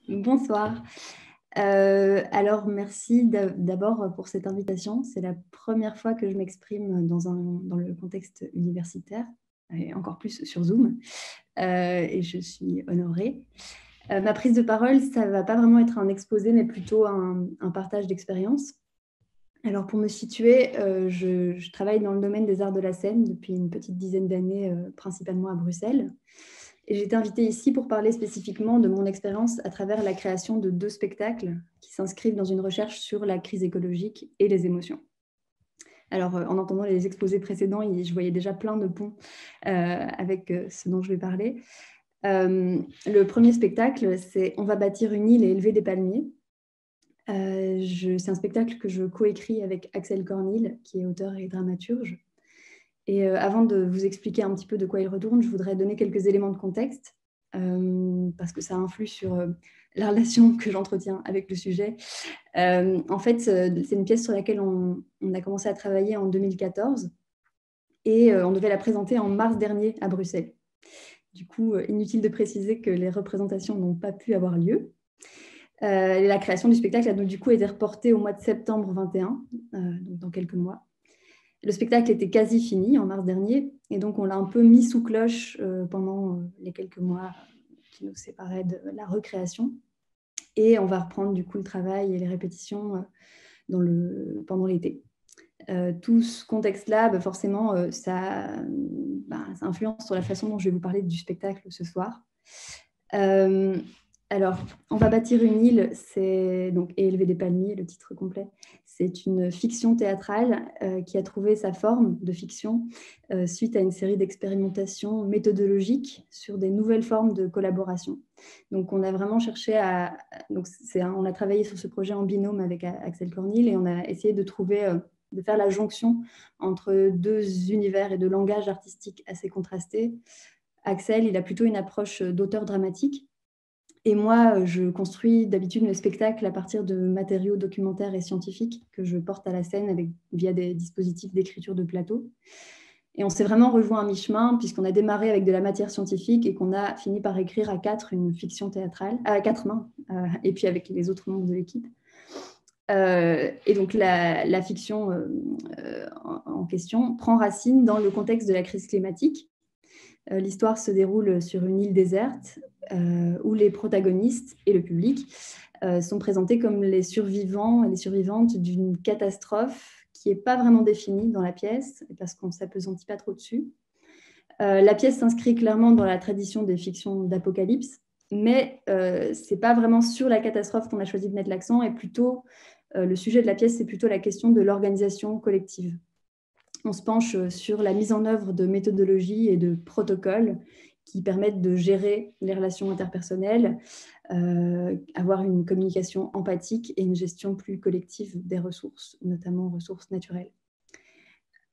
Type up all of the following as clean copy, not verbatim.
Bonsoir. Alors, merci d'abord pour cette invitation. C'est la première fois que je m'exprime dans le contexte universitaire, et encore plus sur Zoom, et je suis honorée. Ma prise de parole, ça ne va pas vraiment être un exposé, mais plutôt un partage d'expérience. Alors, pour me situer, je travaille dans le domaine des arts de la scène depuis une petite dizaine d'années, principalement à Bruxelles. Et j'ai été invitée ici pour parler spécifiquement de mon expérience à travers la création de 2 spectacles qui s'inscrivent dans une recherche sur la crise écologique et les émotions. Alors, en entendant les exposés précédents, je voyais déjà plein de ponts avec ce dont je vais parler. Le premier spectacle, c'est « On va bâtir une île et élever des palmiers ». C'est un spectacle que je coécris avec Axel Cornil, qui est auteur et dramaturge. Et avant de vous expliquer un petit peu de quoi il retourne, je voudrais donner quelques éléments de contexte, parce que ça influe sur la relation que j'entretiens avec le sujet. En fait, c'est une pièce sur laquelle on a commencé à travailler en 2014 et on devait la présenter en mars dernier à Bruxelles. Du coup, inutile de préciser que les représentations n'ont pas pu avoir lieu. La création du spectacle a donc du coup été reportée au mois de septembre 21, donc dans quelques mois. Le spectacle était quasi fini en mars dernier, et donc on l'a un peu mis sous cloche pendant les quelques mois qui nous séparaient de la recréation. Et on va reprendre du coup le travail et les répétitions pendant l'été. Tout ce contexte-là, forcément, ça influence sur la façon dont je vais vous parler du spectacle ce soir. Alors, On va bâtir une île, c'est donc et élever des palmiers, le titre complet. C'est une fiction théâtrale qui a trouvé sa forme de fiction suite à une série d'expérimentations méthodologiques sur des nouvelles formes de collaboration. Donc, on a vraiment cherché on a travaillé sur ce projet en binôme avec Axel Cornil et on a essayé de de faire la jonction entre 2 univers et 2 langages artistiques assez contrastés. Axel, il a plutôt une approche d'auteur dramatique. Et moi, je construis d'habitude mes spectacles à partir de matériaux documentaires et scientifiques que je porte à la scène via des dispositifs d'écriture de plateau. Et on s'est vraiment rejoints à mi-chemin puisqu'on a démarré avec de la matière scientifique et qu'on a fini par écrire à 4 une fiction théâtrale, à 4 mains, et puis avec les autres membres de l'équipe. Et donc la fiction en question prend racine dans le contexte de la crise climatique. L'histoire se déroule sur une île déserte où les protagonistes et le public sont présentés comme les survivants et les survivantes d'une catastrophe qui n'est pas vraiment définie dans la pièce, parce qu'on ne s'appesantit pas trop dessus. La pièce s'inscrit clairement dans la tradition des fictions d'apocalypse, mais ce n'est pas vraiment sur la catastrophe qu'on a choisi de mettre l'accent, et plutôt, le sujet de la pièce, c'est plutôt la question de l'organisation collective. On se penche sur la mise en œuvre de méthodologies et de protocoles qui permettent de gérer les relations interpersonnelles, avoir une communication empathique et une gestion plus collective des ressources, notamment ressources naturelles.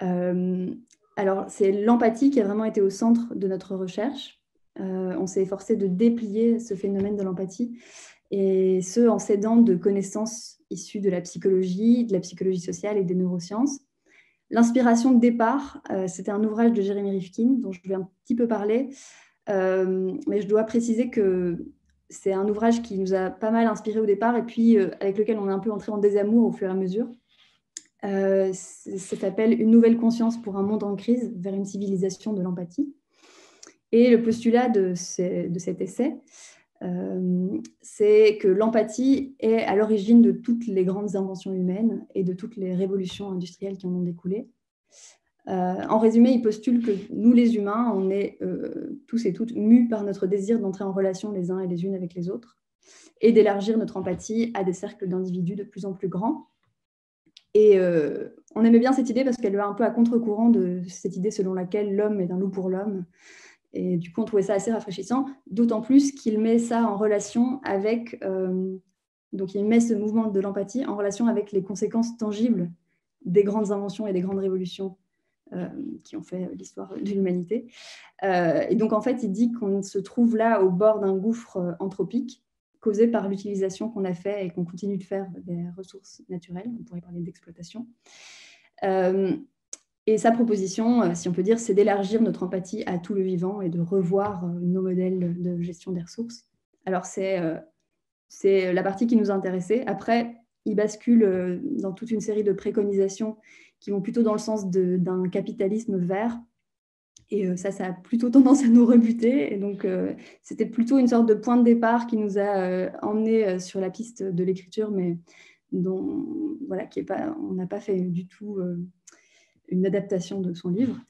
Alors, c'est l'empathie qui a vraiment été au centre de notre recherche. On s'est efforcé de déplier ce phénomène de l'empathie, et ce, en s'aidant de connaissances issues de la psychologie sociale et des neurosciences. L'inspiration de départ, c'était un ouvrage de Jérémy Rifkin, dont je vais un petit peu parler, mais je dois préciser que c'est un ouvrage qui nous a pas mal inspiré au départ, et puis avec lequel on est un peu entré en désamour au fur et à mesure. Ça s'appelle « Une nouvelle conscience pour un monde en crise, vers une civilisation de l'empathie ». Et le postulat de cet essai, c'est que l'empathie est à l'origine de toutes les grandes inventions humaines et de toutes les révolutions industrielles qui en ont découlé. En résumé, il postule que nous, les humains, on est tous et toutes mus par notre désir d'entrer en relation les uns et les unes avec les autres et d'élargir notre empathie à des cercles d'individus de plus en plus grands. Et on aimait bien cette idée parce qu'elle va un peu à contre-courant de cette idée selon laquelle l'homme est un loup pour l'homme. Et du coup, on trouvait ça assez rafraîchissant, d'autant plus qu'il met ça en relation avec... donc, il met ce mouvement de l'empathie en relation avec les conséquences tangibles des grandes inventions et des grandes révolutions qui ont fait l'histoire de l'humanité. Et donc, en fait, il dit qu'on se trouve là au bord d'un gouffre anthropique causé par l'utilisation qu'on a fait et qu'on continue de faire des ressources naturelles. On pourrait parler d'exploitation. Et sa proposition, si on peut dire, c'est d'élargir notre empathie à tout le vivant et de revoir nos modèles de gestion des ressources Alors, c'est la partie qui nous intéressait. Après, il bascule dans toute une série de préconisations qui vont plutôt dans le sens d'un capitalisme vert. Et ça a plutôt tendance à nous rebuter. Et donc, c'était plutôt une sorte de point de départ qui nous a emmenés sur la piste de l'écriture, mais dont, voilà, on n'a pas fait du tout une adaptation de son livre.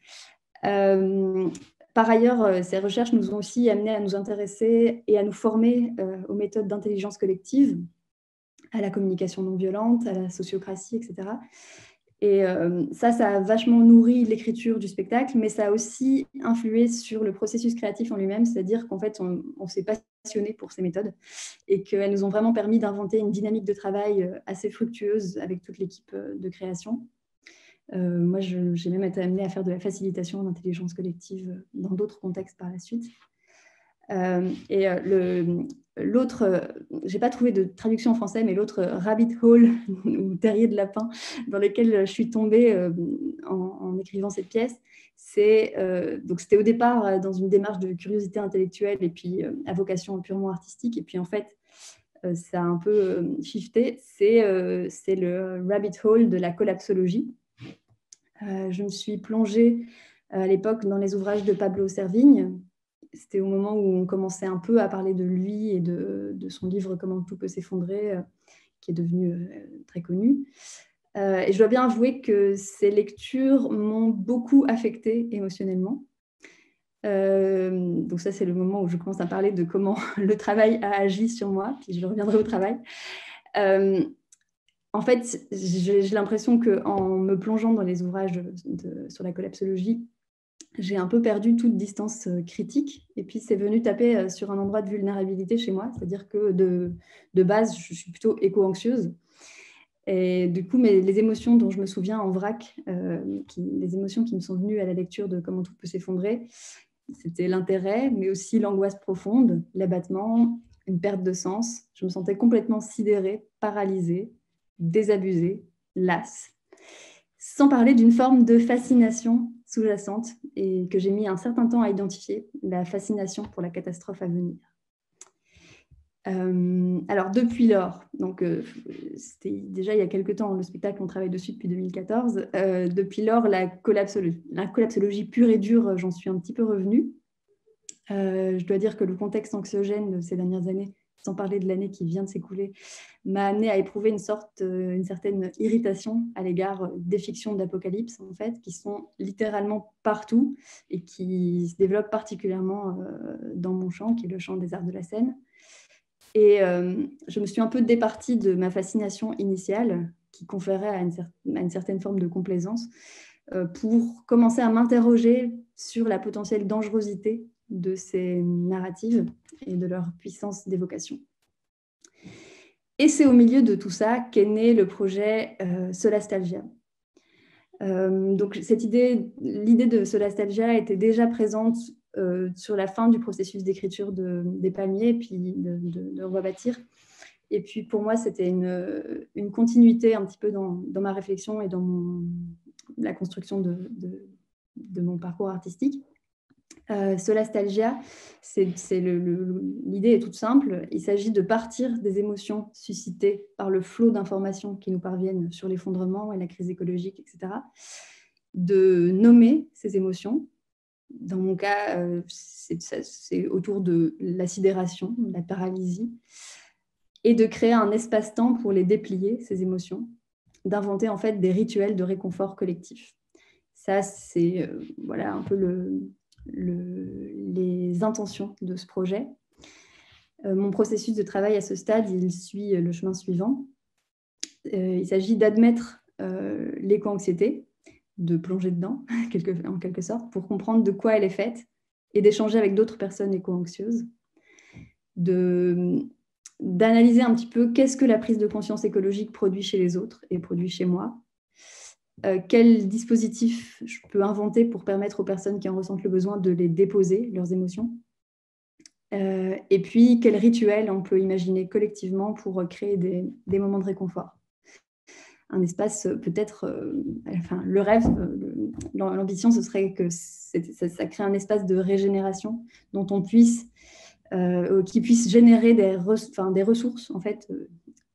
Par ailleurs, ces recherches nous ont aussi amenés à nous intéresser et à nous former aux méthodes d'intelligence collective, à la communication non violente, à la sociocratie, etc. Et ça a vachement nourri l'écriture du spectacle, mais ça a aussi influé sur le processus créatif en lui-même, c'est-à-dire qu'en fait, on s'est passionné pour ces méthodes et qu'elles nous ont vraiment permis d'inventer une dynamique de travail assez fructueuse avec toute l'équipe de création. Moi, j'ai même été amenée à faire de la facilitation d'intelligence collective dans d'autres contextes par la suite. L'autre, j'ai pas trouvé de traduction en français, mais l'autre rabbit hole ou terrier de lapin dans lequel je suis tombée en écrivant cette pièce, donc c'était au départ dans une démarche de curiosité intellectuelle et puis à vocation purement artistique, et puis en fait ça a un peu shifté. C'est le rabbit hole de la collapsologie. Je me suis plongée à l'époque dans les ouvrages de Pablo Servigne. C'était au moment où on commençait un peu à parler de lui et de son livre « Comment tout peut s'effondrer », qui est devenu très connu. Et je dois bien avouer que ces lectures m'ont beaucoup affectée émotionnellement. Donc ça, c'est le moment où je commence à parler de comment le travail a agi sur moi, puis je reviendrai au travail. En fait, j'ai l'impression qu'en me plongeant dans les ouvrages sur la collapsologie, j'ai un peu perdu toute distance critique. Et puis, c'est venu taper sur un endroit de vulnérabilité chez moi. C'est-à-dire que de base, je suis plutôt éco-anxieuse. Et du coup, les émotions dont je me souviens en vrac, les émotions qui me sont venues à la lecture de Comment tout peut s'effondrer, c'était l'intérêt, mais aussi l'angoisse profonde, l'abattement, une perte de sens. Je me sentais complètement sidérée, paralysée, désabusée, lasse. Sans parler d'une forme de fascination sous-jacente et que j'ai mis un certain temps à identifier, la fascination pour la catastrophe à venir. Alors depuis lors, donc c'était déjà il y a quelques temps, le spectacle on travaille dessus depuis 2014, depuis lors la collapsologie pure et dure, j'en suis un petit peu revenue. Je dois dire que le contexte anxiogène de ces dernières années, sans parler de l'année qui vient de s'écouler, m'a amené à éprouver une certaine irritation à l'égard des fictions d'apocalypse, en fait, qui sont littéralement partout et qui se développent particulièrement dans mon champ, qui est le champ des arts de la scène. Et je me suis un peu départie de ma fascination initiale, qui conférait à une certaine forme de complaisance, pour commencer à m'interroger sur la potentielle dangerosité de ces narratives et de leur puissance d'évocation. Et c'est au milieu de tout ça qu'est né le projet Solastalgia. Donc l'idée de Solastalgia était déjà présente sur la fin du processus d'écriture des Palmiers, puis de Roi Bâtir. Et puis pour moi, c'était une continuité un petit peu dans ma réflexion et dans la construction de mon parcours artistique. Solastalgia, l'idée est toute simple. Il s'agit de partir des émotions suscitées par le flot d'informations qui nous parviennent sur l'effondrement et la crise écologique, etc. De nommer ces émotions. Dans mon cas, c'est autour de la sidération, de la paralysie, et de créer un espace-temps pour les déplier, ces émotions, d'inventer en fait des rituels de réconfort collectif. Ça, c'est voilà un peu les intentions de ce projet. Mon processus de travail à ce stade, il suit le chemin suivant. Il s'agit d'admettre l'éco-anxiété, de plonger dedans, en quelque sorte, pour comprendre de quoi elle est faite et d'échanger avec d'autres personnes éco-anxieuses, d'analyser un petit peu qu'est-ce que la prise de conscience écologique produit chez les autres et produit chez moi. Quel dispositif je peux inventer pour permettre aux personnes qui en ressentent le besoin de les déposer, leurs émotions. Et puis, quel rituel on peut imaginer collectivement pour créer des moments de réconfort. Un espace peut-être, le rêve, l'ambition, ce serait que ça crée un espace de régénération dont on puisse qui puisse générer des ressources en fait,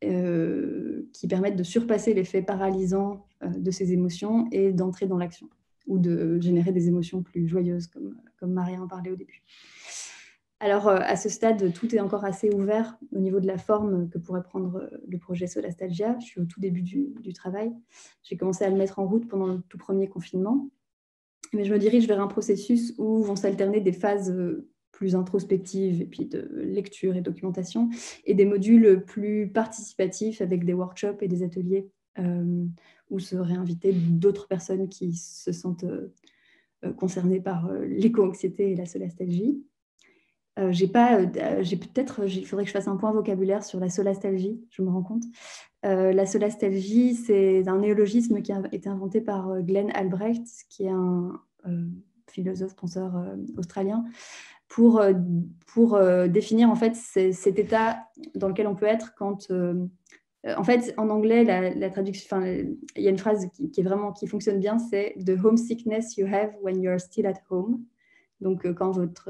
qui permettent de surpasser l'effet paralysant de ces émotions et d'entrer dans l'action, ou de générer des émotions plus joyeuses, comme Maria en parlait au début. Alors, à ce stade, tout est encore assez ouvert au niveau de la forme que pourrait prendre le projet Solastalgia. Je suis au tout début du travail. J'ai commencé à le mettre en route pendant le tout premier confinement. Mais je me dirige vers un processus où vont s'alterner des phases plus introspectives et puis de lecture et documentation, et des modules plus participatifs avec des workshops et des ateliers où seraient invitées d'autres personnes qui se sentent concernées par l'éco-anxiété et la solastalgie. Il faudrait que je fasse un point vocabulaire sur la solastalgie, je me rends compte. La solastalgie, c'est un néologisme qui a été inventé par Glenn Albrecht, qui est un philosophe, penseur australien, pour définir en fait cet état dans lequel on peut être quand... en fait, en anglais, la traduction, il y a une phrase qui fonctionne bien, c'est « The homesickness you have when you're still at home ». Donc, quand votre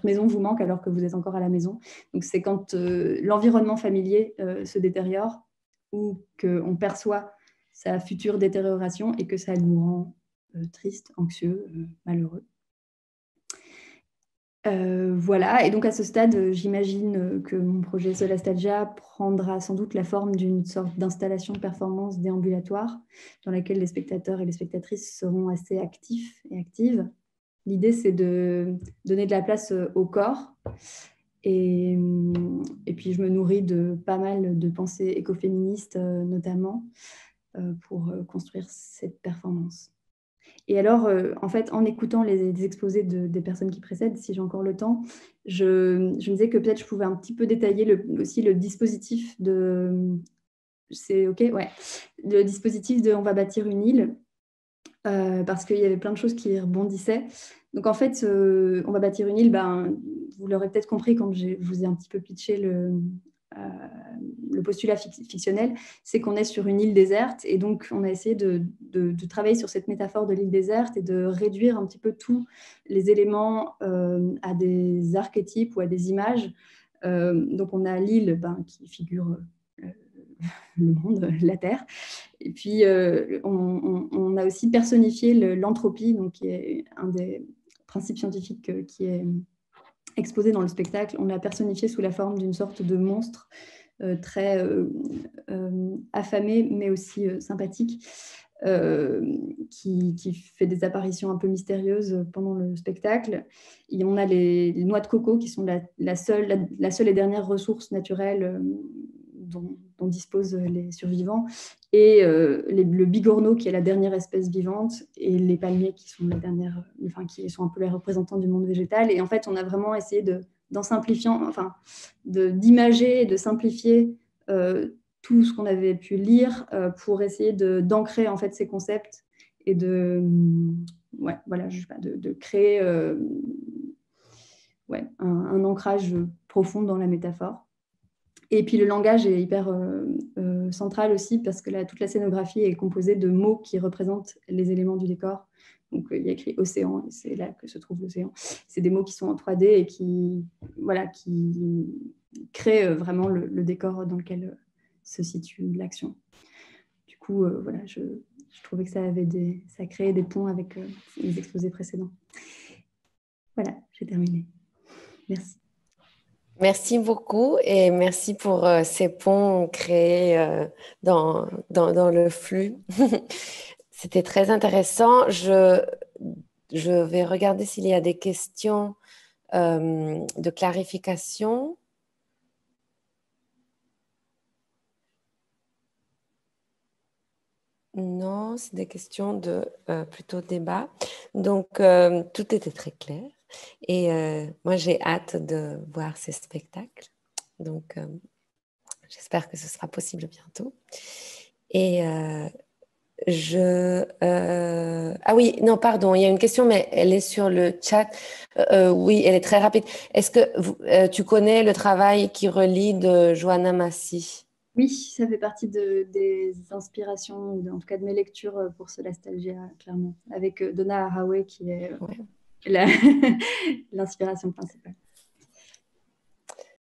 maison vous manque alors que vous êtes encore à la maison. Donc, c'est quand l'environnement familier se détériore ou qu'on perçoit sa future détérioration et que ça nous rend triste, anxieux, malheureux. Voilà, et donc à ce stade, j'imagine que mon projet Solastalgia prendra sans doute la forme d'une sorte d'installation de performance déambulatoire dans laquelle les spectateurs et les spectatrices seront assez actifs et actives. L'idée, c'est de donner de la place au corps. Et puis, je me nourris de pas mal de pensées écoféministes, notamment, pour construire cette performance. Et alors, en fait, en écoutant les exposés des personnes qui précèdent, si j'ai encore le temps, je me disais que peut-être je pouvais un petit peu détailler aussi le dispositif de... C'est OK? Ouais. Le dispositif de « On va bâtir une île ». Parce qu'il y avait plein de choses qui rebondissaient. Donc en fait, On va bâtir une île, vous l'aurez peut-être compris quand je vous ai un petit peu pitché le postulat fictionnel, c'est qu'on est sur une île déserte, et donc on a essayé de travailler sur cette métaphore de l'île déserte et de réduire un petit peu tous les éléments à des archétypes ou à des images. Donc on a l'île qui figure le monde, la Terre. Et puis, on a aussi personnifié l'entropie, donc qui est un des principes scientifiques qui est exposé dans le spectacle. On l'a personnifié sous la forme d'une sorte de monstre très affamé, mais aussi sympathique, qui fait des apparitions un peu mystérieuses pendant le spectacle. Et on a les noix de coco qui sont la seule et dernière ressource naturelle dont disposent les survivants, et le bigorneau qui est la dernière espèce vivante, et les palmiers qui sont qui sont un peu les représentants du monde végétal. Et en fait, on a vraiment essayé d'imager et de simplifier tout ce qu'on avait pu lire pour essayer d'ancrer en fait ces concepts et de créer un ancrage profond dans la métaphore. Et puis le langage est hyper central aussi, parce que toute la scénographie est composée de mots qui représentent les éléments du décor. Donc il y a écrit océan, et c'est là que se trouve l'océan. C'est des mots qui sont en 3D et qui créent vraiment le décor dans lequel se situe l'action. Du coup, je trouvais que ça créait des ponts avec les exposés précédents. Voilà, j'ai terminé. Merci. Merci beaucoup, et merci pour ces ponts créés dans le flux. C'était très intéressant. Je vais regarder s'il y a des questions de clarification. Non, c'est des questions de plutôt débat. Donc, tout était très clair. Et moi, j'ai hâte de voir ces spectacles. Donc, j'espère que ce sera possible bientôt. Et ah oui, non, pardon, il y a une question, mais elle est sur le chat. Oui, elle est très rapide. Est-ce que tu connais le travail qui relie de Joanna Massy? Oui, ça fait partie des inspirations, ou en tout cas de mes lectures pour Solastalgia, clairement, avec Donna Haraway qui est l'inspiration principale.